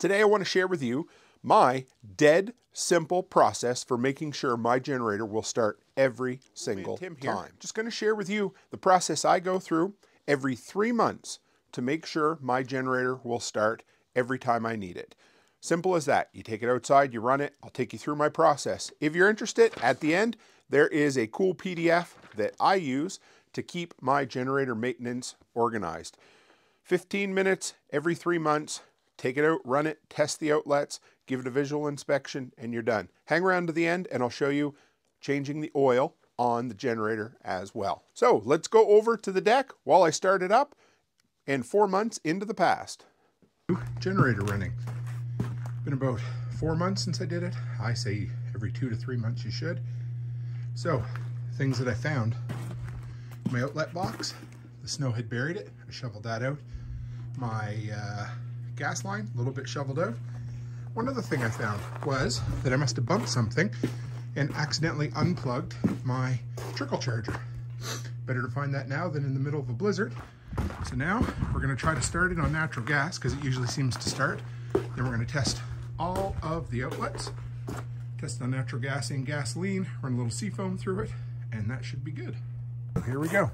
Today I want to share with you my dead simple process for making sure my generator will start every single time. Just going to share with you the process I go through every 3 months to make sure my generator will start every time I need it. Simple as that. You take it outside, you run it, I'll take you through my process. If you're interested, at the end, there is a cool PDF that I use to keep my generator maintenance organized. 15 minutes every 3 months, take it out, run it, test the outlets, give it a visual inspection, and you're done. Hang around to the end and I'll show you changing the oil on the generator as well. So let's go over to the deck while I start it up and 4 months into the past. Generator running. Been about 4 months since I did it. I say every 2 to 3 months you should. So, things that I found. My outlet box, the snow had buried it. I shoveled that out. My gas line, a little bit shoveled out. One other thing I found was that I must have bumped something and accidentally unplugged my trickle charger. Better to find that now than in the middle of a blizzard. So now we're going to try to start it on natural gas because it usually seems to start. Then we're going to test all of the outlets. Test on natural gas and gasoline, run a little seafoam through it, and that should be good. So here we go.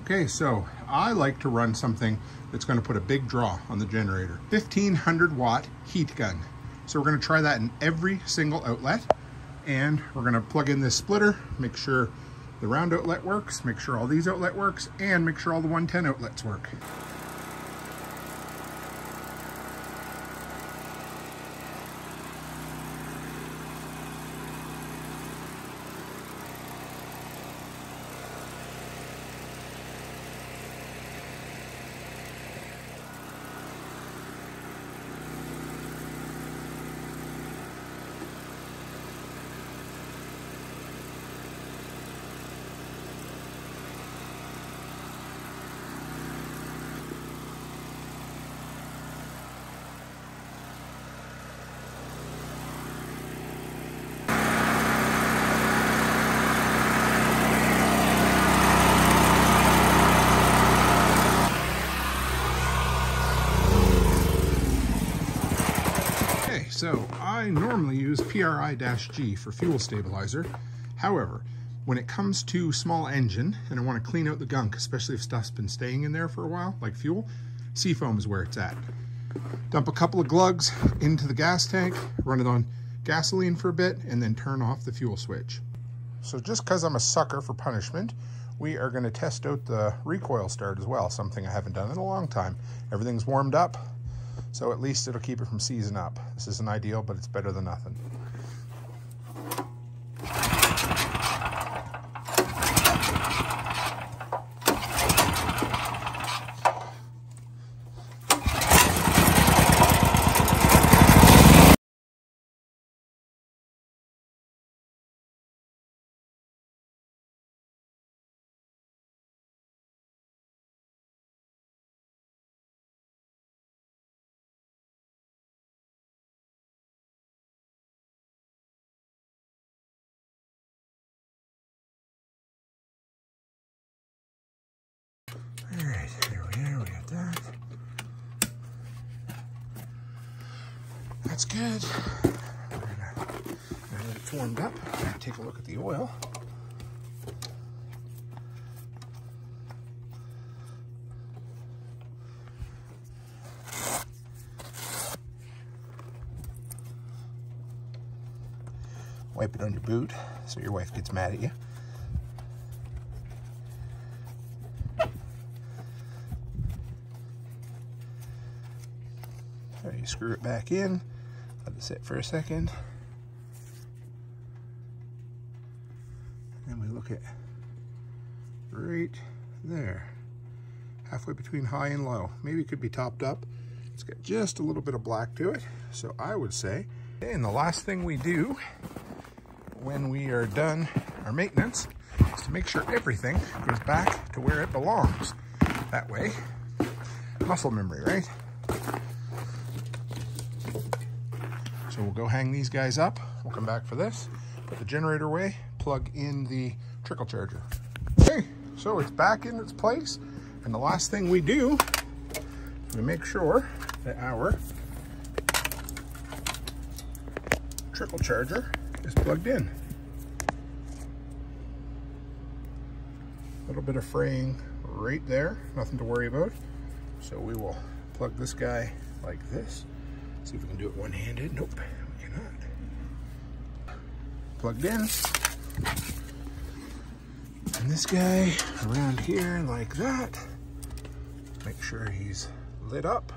Okay, so I like to run something that's going to put a big draw on the generator. 1500 watt heat gun. So we're going to try that in every single outlet. And we're going to plug in this splitter, make sure the round outlet works, make sure all these outlet works, and make sure all the 110 outlets work. So I normally use PRI-G for fuel stabilizer. However, when it comes to small engine and I want to clean out the gunk, especially if stuff's been staying in there for a while, like fuel, seafoam is where it's at. Dump a couple of glugs into the gas tank, run it on gasoline for a bit, and then turn off the fuel switch. So just because I'm a sucker for punishment, we are going to test out the recoil start as well, something I haven't done in a long time. Everything's warmed up, so at least it'll keep it from seizing up. This isn't ideal, but it's better than nothing. All right, here we are, we got that. That's good. Now that it's warmed up, I'm gonna take a look at the oil. Wipe it on your boot so your wife gets mad at you. There, you screw it back in, let it sit for a second. And we look at right there, halfway between high and low. Maybe it could be topped up. It's got just a little bit of black to it. So I would say, and the last thing we do when we are done our maintenance is to make sure everything goes back to where it belongs. That way, muscle memory, right? So we'll go hang these guys up. We'll come back for this, put the generator away, plug in the trickle charger. Okay, so it's back in its place. And the last thing we do is we make sure that our trickle charger is plugged in. A little bit of fraying right there, nothing to worry about. So we will plug this guy like this. See if we can do it one-handed. Nope, we cannot. Plugged in. And this guy around here like that. Make sure he's lit up.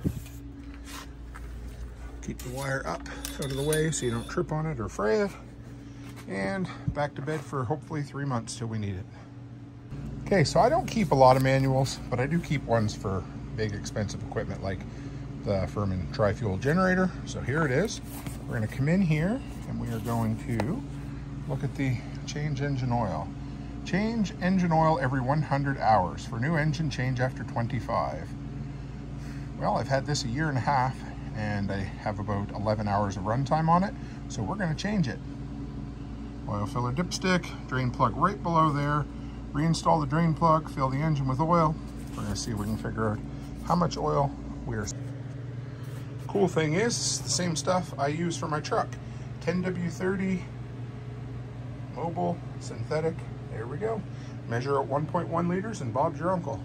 Keep the wire up out of the way so you don't trip on it or fray it. And back to bed for hopefully 3 months till we need it. Okay, so I don't keep a lot of manuals, but I do keep ones for big expensive equipment like the Furman tri-fuel generator. So here it is. We're going to come in here and we are going to look at the change engine oil. Change engine oil every 100 hours. For new engine, change after 25. Well, I've had this a year and a half and I have about 11 hours of runtime on it, so we're going to change it. Oil filler dipstick, drain plug right below there. Reinstall the drain plug, fill the engine with oil. We're going to see if we can figure out how much oil we're. Cool thing is, it's the same stuff I use for my truck. 10W30 mobile synthetic. There we go. Measure at 1.1 liters and Bob's your uncle.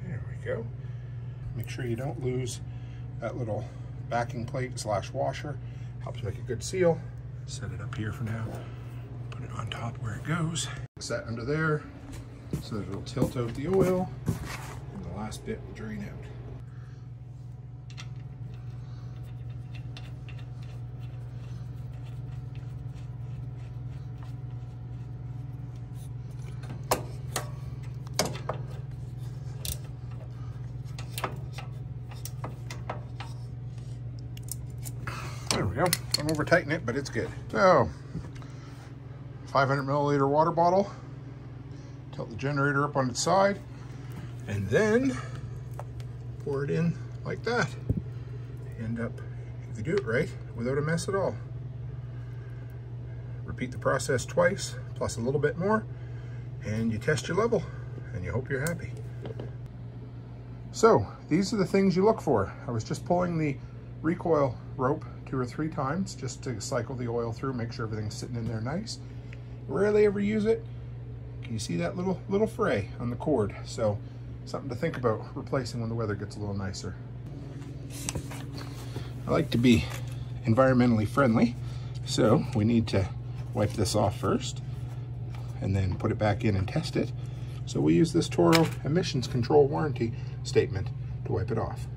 There we go. Make sure you don't lose that little backing plate slash washer. Helps make a good seal. Set it up here for now. Put it on top where it goes. Set under there so that it'll tilt out the oil and the last bit will drain out. There we go. Don't over tighten it, but it's good. So, 500 milliliter water bottle. Tilt the generator up on its side, and then pour it in like that. End up, if you do it right, without a mess at all. Repeat the process twice, plus a little bit more, and you test your level, and you hope you're happy. So, these are the things you look for. I was just pulling the recoil rope 2 or 3 times just to cycle the oil through, make sure everything's sitting in there nice. Rarely ever use it. Can you see that little fray on the cord? So something to think about replacing when the weather gets a little nicer. I like to be environmentally friendly, so we need to wipe this off first and then put it back in and test it. So we use this Toro emissions control warranty statement to wipe it off.